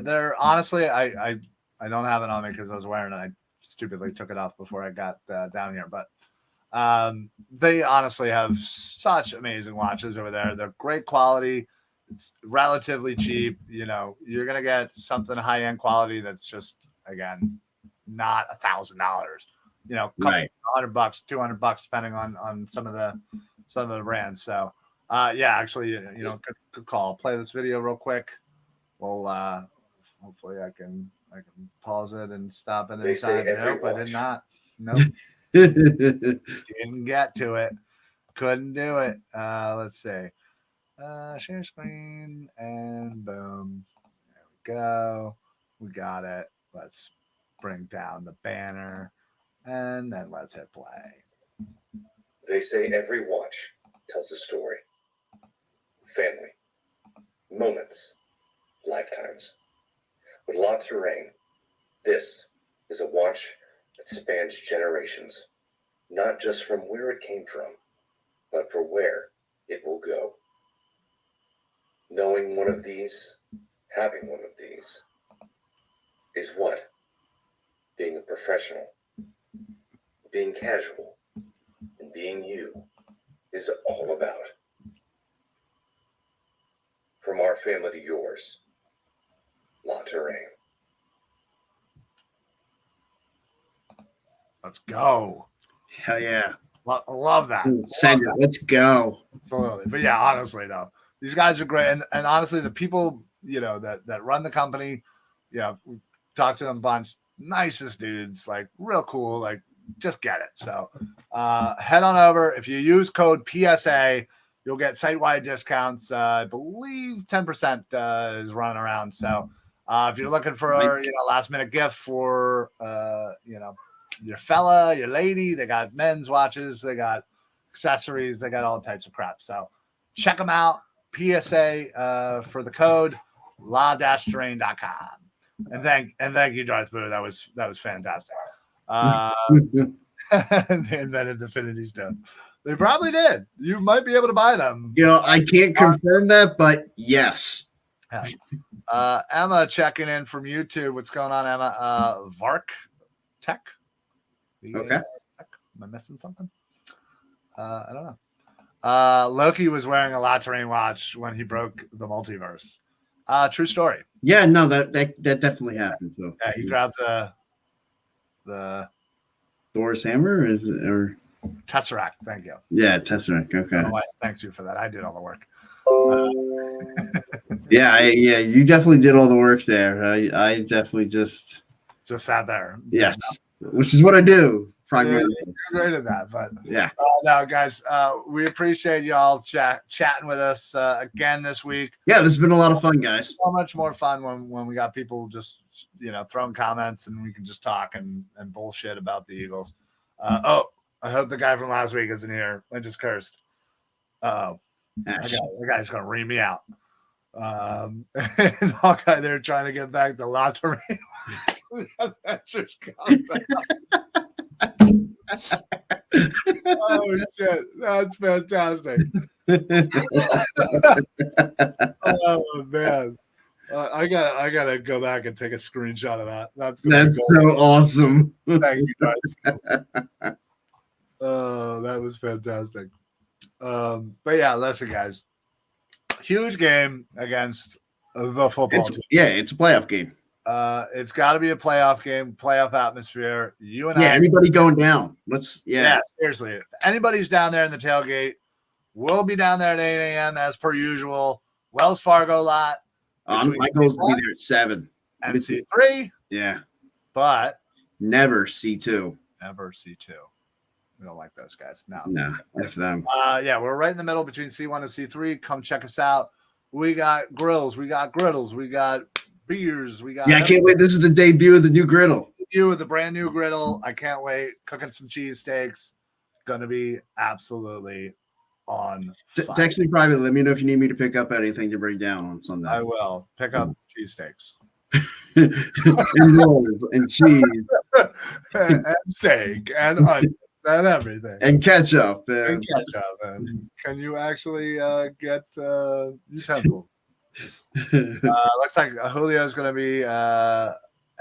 They're honestly. I don't have it on me because I was wearing it. I stupidly took it off before I got down here, but they honestly have such amazing watches over there. They're great quality. It's relatively cheap. You're going to get something high-end quality that's just, again, not $1,000. Right. $100, $200, depending on some of the brands. So, actually, good call. Play this video real quick. Well, hopefully I can pause it and stop it inside. Nope, I did not. Nope. Didn't get to it. Couldn't do it. Let's see. Share screen and boom. There we go. We got it. Let's bring down the banner and then let's hit play. They say every watch tells a story. Family, moments, lifetimes. With La Terrain, this is a watch that spans generations, not just from where it came from, but for where it will go. Knowing one of these, having one of these, is what being a professional, being casual, and being you is all about. From our family to yours, La Terrain. Let's go. Hell yeah. Love that. Send it. Let's go. Absolutely. But yeah, honestly though, these guys are great. And honestly, the people, that run the company, we talked to them a bunch, nicest dudes, like real cool, like just get it. So head on over. If you use code PSA, you'll get site-wide discounts. I believe 10% is running around. So if you're looking for a last-minute gift for your fella, your lady, they got men's watches, they got accessories, they got all types of crap. So check them out. PSA for the code la-drain.com. And thank you, Darth Boo. That was fantastic. They invented Infinity Stones. They probably did. You might be able to buy them. I can't confirm that, but yes. Emma checking in from YouTube. What's going on, Emma? Vark Tech. Okay. Am I missing something? I don't know. Loki was wearing a La Terrain watch when he broke the multiverse. True story. Yeah, no, that definitely happened. So yeah, he grabbed the Thor's hammer, or Tesseract. Thank you. Yeah, Tesseract. Okay. Thanks you for that. I did all the work. Yeah, you definitely did all the work there. I definitely just sat there. Yes, which is what I do. You're great at that, but yeah. No, guys, we appreciate y'all chatting with us again this week. Yeah, this has been a lot of fun, guys. So much more fun when we got people just throwing comments and we can just talk and bullshit about the Eagles. I hope the guy from last week isn't here. I just cursed. The guy's gonna ream me out. And Hawkeye, they're trying to get back to La Terrain. Oh shit, that's fantastic. Oh man, I gotta go back and take a screenshot of that. That's so awesome. Thank you guys. Oh, that was fantastic. But yeah, listen, guys, huge game against the football team. Yeah, it's a playoff game. It's got to be a playoff game, playoff atmosphere. Anybody going down? Seriously. If anybody's down there in the tailgate, we'll be down there at 8 a.m. as per usual. Wells Fargo lot. My goal is to be there at 7. And C3. Yeah. But never C2. Never C2. We don't like those guys. No. F them. We're right in the middle between C1 and C3. Come check us out. We got grills. We got griddles. We got beers. We got I can't wait. This is the debut of the new griddle. Debut of the brand new griddle. I can't wait. Cooking some cheesesteaks. Gonna be absolutely on fire. Text me privately. Let me know if you need me to pick up anything to bring down on Sunday. I will pick up cheesesteaks. And rolls and cheese. and steak and onions and everything. And ketchup. And can you actually get utensils? Looks like Julio is going to be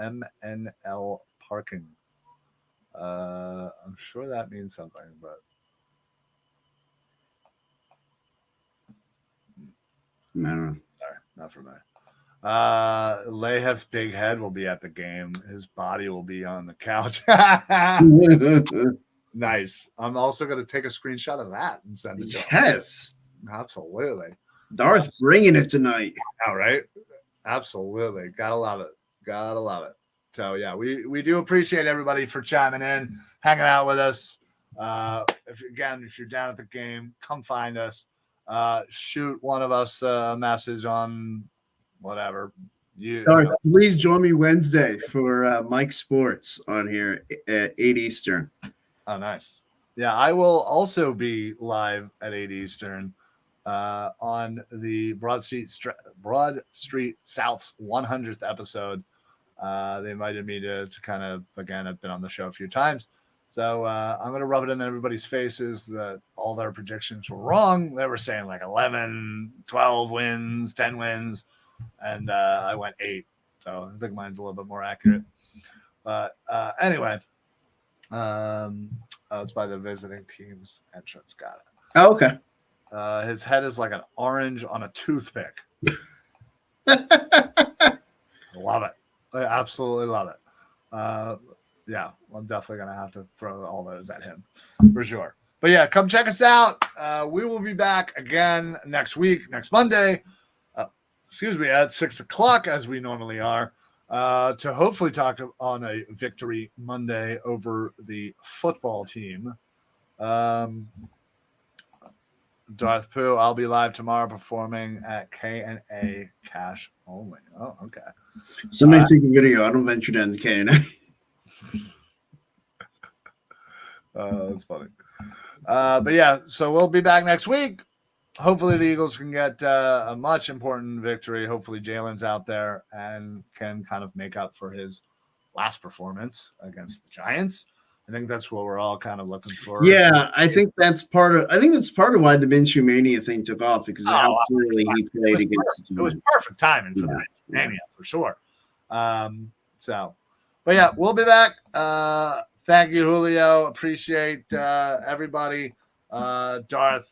MNL parking. I'm sure that means something, but I don't know. Sorry, not for me. Lehef's big head will be at the game. His body will be on the couch. Nice. I'm also going to take a screenshot of that and send it to him. Yes. Absolutely. Darth bringing it tonight. All right. Absolutely. Gotta love it. So yeah, we do appreciate everybody for chiming in, hanging out with us. If you're down at the game, come find us. Shoot one of us a message on whatever. Darth, please join me Wednesday for Mike Sports on here at 8 Eastern. Oh, nice. Yeah, I will also be live at 8 Eastern on the Broad Street South's 100th episode. They invited me to kind of, again, I've been on the show a few times. So I'm going to rub it in everybody's faces that all their predictions were wrong. They were saying like 11, 12 wins, 10 wins, and I went 8. So I think mine's a little bit more accurate. But anyway, it's by the visiting team's entrance. Got it. Oh, okay. His head is like an orange on a toothpick. Love it. I absolutely love it. Yeah, I'm definitely going to have to throw all those at him for sure. But yeah, come check us out. We will be back again next week, next Monday, at 6 o'clock as we normally are, to hopefully talk on a victory Monday over the football team. Darth Pooh, I'll be live tomorrow performing at K&A Cash Only. Oh, okay. Somebody take a video. I don't venture down the K&A. That's funny. But yeah, so we'll be back next week. Hopefully the Eagles can get a much important victory. Hopefully Jalen's out there and can kind of make up for his last performance against the Giants. I think that's what we're all kind of looking for. Yeah, I think that's part of why the Minshew Mania thing took off, because of how poorly he played against the Giants. It was perfect timing for the Minshew Mania for sure. But yeah, we'll be back. Thank you, Julio. Appreciate everybody. Darth,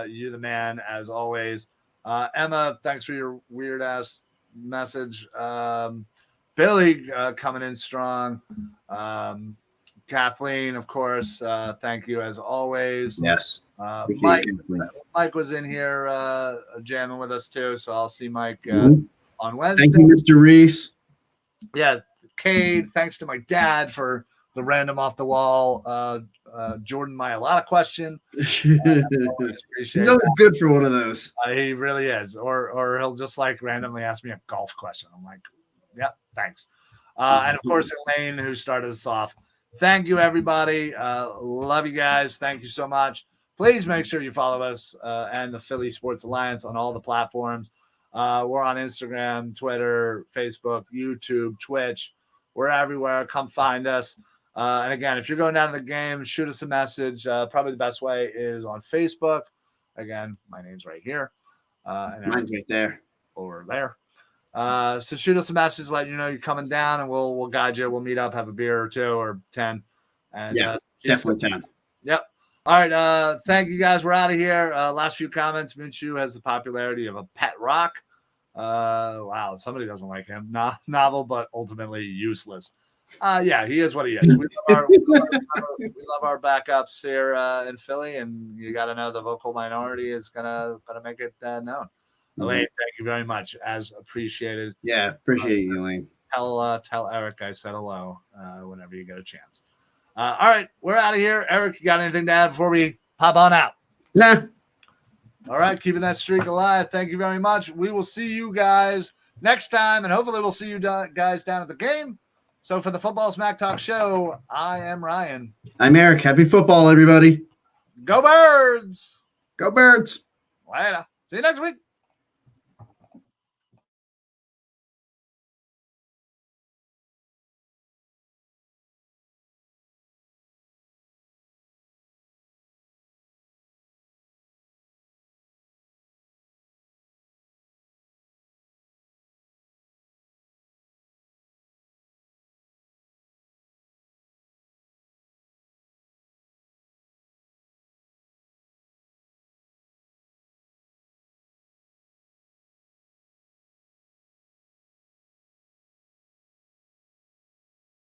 you the man as always. Emma, thanks for your weird ass message. Billy coming in strong. Kathleen, of course, thank you as always. Yes. Mike was in here jamming with us too, so I'll see Mike on Wednesday. Thank you, Mr. Reis. Yeah, Cade, thanks to my dad for the random off the wall Jordan Mailata question. He's always good for one of those. He really is. Or he'll just like randomly ask me a golf question. I'm like, yeah, thanks. And of course, Elaine, who started us off. Thank you, everybody. Love you guys. Thank you so much. Please make sure you follow us and the Philly Sports Alliance on all the platforms. We're on Instagram, Twitter, Facebook, YouTube, Twitch. We're everywhere. Come find us. And again, if you're going down to the game, shoot us a message. Probably the best way is on Facebook. Again, my name's right here. And mine's right there. Over there. So shoot us a message, let you know you're coming down, and we'll guide you. We'll meet up, have a beer or 2 or 10. And definitely 10. Yep. All right. Thank you guys. We're out of here. Last few comments. Minshew has the popularity of a pet rock. Wow. Somebody doesn't like him. Novel, but ultimately useless. Yeah, he is what he is. We love our backups here in Philly, and you got to know the vocal minority is gonna make it known. Elaine, thank you very much. As appreciated. Yeah, appreciate you, Elaine. Tell Eric I said hello whenever you get a chance. All right, we're out of here. Eric, you got anything to add before we pop on out? Nah. All right, keeping that streak alive. Thank you very much. We will see you guys next time, and hopefully we'll see you guys down at the game. So for the Football Smack Talk show, I am Ryan. I'm Eric. Happy football, everybody. Go Birds. Go Birds. Later. See you next week.